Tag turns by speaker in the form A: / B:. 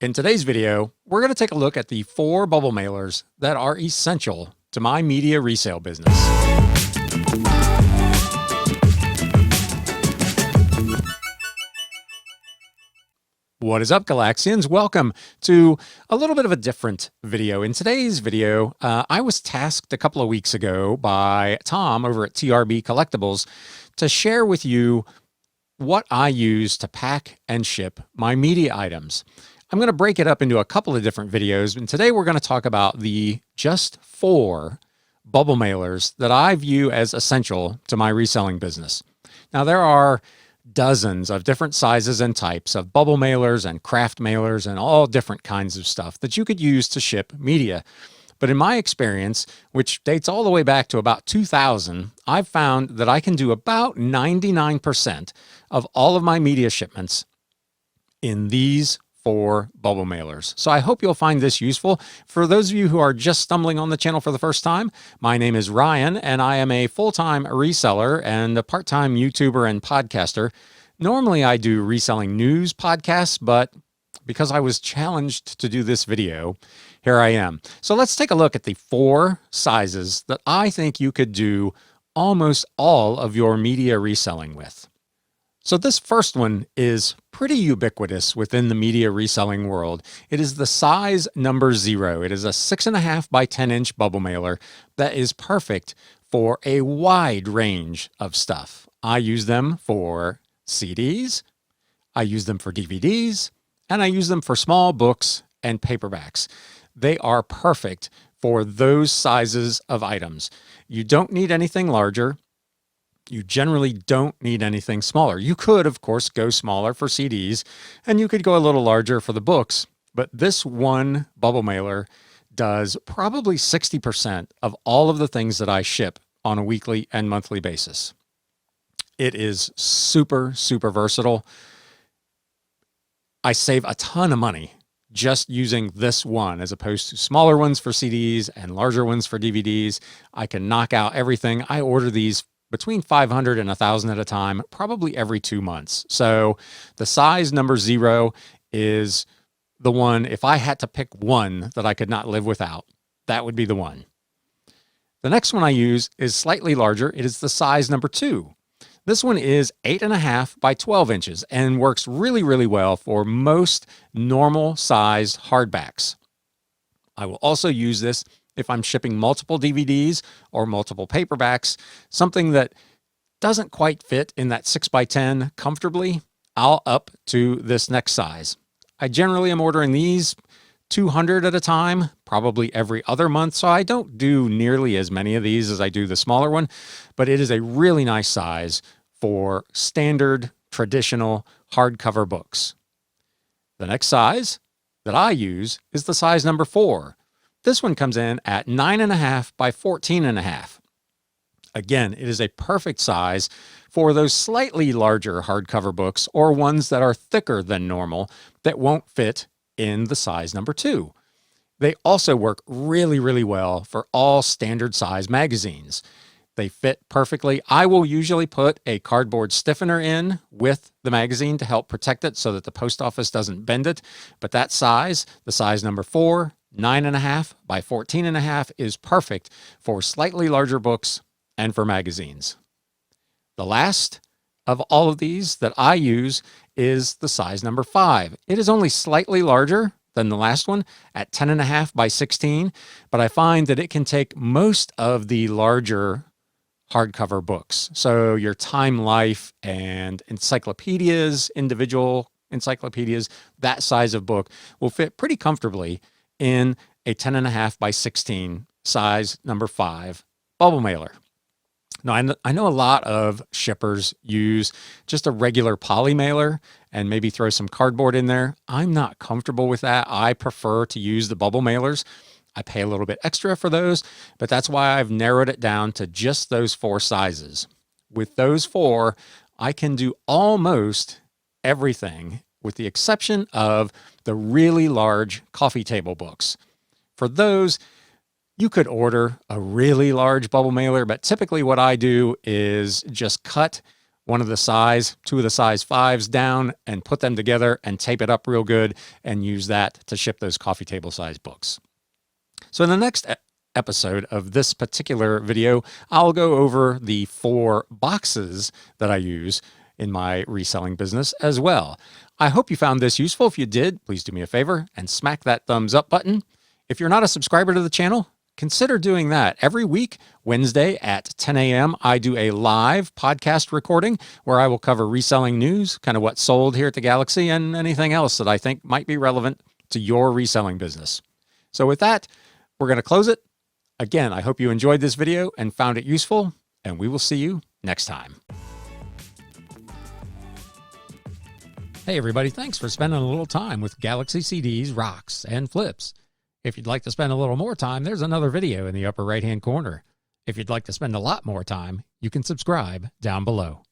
A: In today's video, we're going to take a look at the 4 bubble mailers that are essential to my media resale business. What is up, Galaxians? Welcome to a little bit of a different video. In today's video, I was tasked a couple of weeks ago by Tom over at TRB Collectibles to share with you what I use to pack and ship my media items. I'm going to break it up into a couple of different videos, and today we're going to talk about the just 4 bubble mailers that I view as essential to my reselling business. Now, there are dozens of different sizes and types of bubble mailers and craft mailers and all different kinds of stuff that you could use to ship media. But in my experience, which dates all the way back to about 2000, I've found that I can do about 99% of all of my media shipments in these 4 bubble mailers. So I hope you'll find this useful. For those of you who are just stumbling on the channel for the first time, my name is Ryan, and I am a full-time reseller and a part-time YouTuber and podcaster. Normally I do reselling news podcasts, but because I was challenged to do this video, here I am. So let's take a look at the 4 sizes that I think you could do almost all of your media reselling with. So this first one is pretty ubiquitous within the media reselling world. It is the size number 0. It is a 6.5 by 10 inch bubble mailer that is perfect for a wide range of stuff. I use them for CDs, I use them for DVDs, and I use them for small books and paperbacks. They are perfect for those sizes of items. You don't need anything larger. You generally don't need anything smaller. You could, of course, go smaller for CDs, and you could go a little larger for the books, but this one bubble mailer does probably 60% of all of the things that I ship on a weekly and monthly basis. It is super, super versatile. I save a ton of money just using this one as opposed to smaller ones for CDs and larger ones for DVDs. I can knock out everything. I order these between 500 and 1,000 at a time, probably every 2 months. So the size number 0 is the one, if I had to pick one that I could not live without, that would be the one. The next one I use is slightly larger. It is the size number 2. This one is 8.5 by 12 inches and works really, really well for most normal sized hardbacks. I will also use this if I'm shipping multiple DVDs or multiple paperbacks, something that doesn't quite fit in that 6 by 10 comfortably, I'll up to this next size. I generally am ordering these 200 at a time, probably every other month, so I don't do nearly as many of these as I do the smaller one, but it is a really nice size for standard, traditional hardcover books. The next size that I use is the size number 4. This one comes in at 9.5 by 14.5. Again, it is a perfect size for those slightly larger hardcover books or ones that are thicker than normal that won't fit in the size number 2. They also work really, really well for all standard size magazines. They fit perfectly. I will usually put a cardboard stiffener in with the magazine to help protect it so that the post office doesn't bend it. But that size, the size number 4, 9.5 by 14.5, is perfect for slightly larger books and for magazines. The last of all of these that I use is the size number 5. It is only slightly larger than the last one at 10.5 by 16, but I find that it can take most of the larger hardcover books. So your Time Life and encyclopedias, individual encyclopedias, that size of book will fit pretty comfortably in a 10.5 by 16 size number 5 bubble mailer. Now, I know a lot of shippers use just a regular poly mailer and maybe throw some cardboard in there. I'm not comfortable with that. I prefer to use the bubble mailers. I pay a little bit extra for those, but that's why I've narrowed it down to just those 4 sizes. With those 4, I can do almost everything with the exception of the really large coffee table books. For those, you could order a really large bubble mailer, but typically what I do is just cut two of the size 5s down and put them together and tape it up real good and use that to ship those coffee table size books. So in the next episode of this particular video, I'll go over the 4 boxes that I use in my reselling business as well. I hope you found this useful. If you did, please do me a favor and smack that thumbs up button. If you're not a subscriber to the channel, consider doing that. Every week, Wednesday at 10 a.m., I do a live podcast recording where I will cover reselling news, kind of what sold here at the Galaxy, and anything else that I think might be relevant to your reselling business. So with that, we're going to close it. Again, I hope you enjoyed this video and found it useful, and we will see you next time. Hey everybody, thanks for spending a little time with Galaxy CDs, rocks, and flips. If you'd like to spend a little more time, there's another video in the upper right-hand corner. If you'd like to spend a lot more time, you can subscribe down below.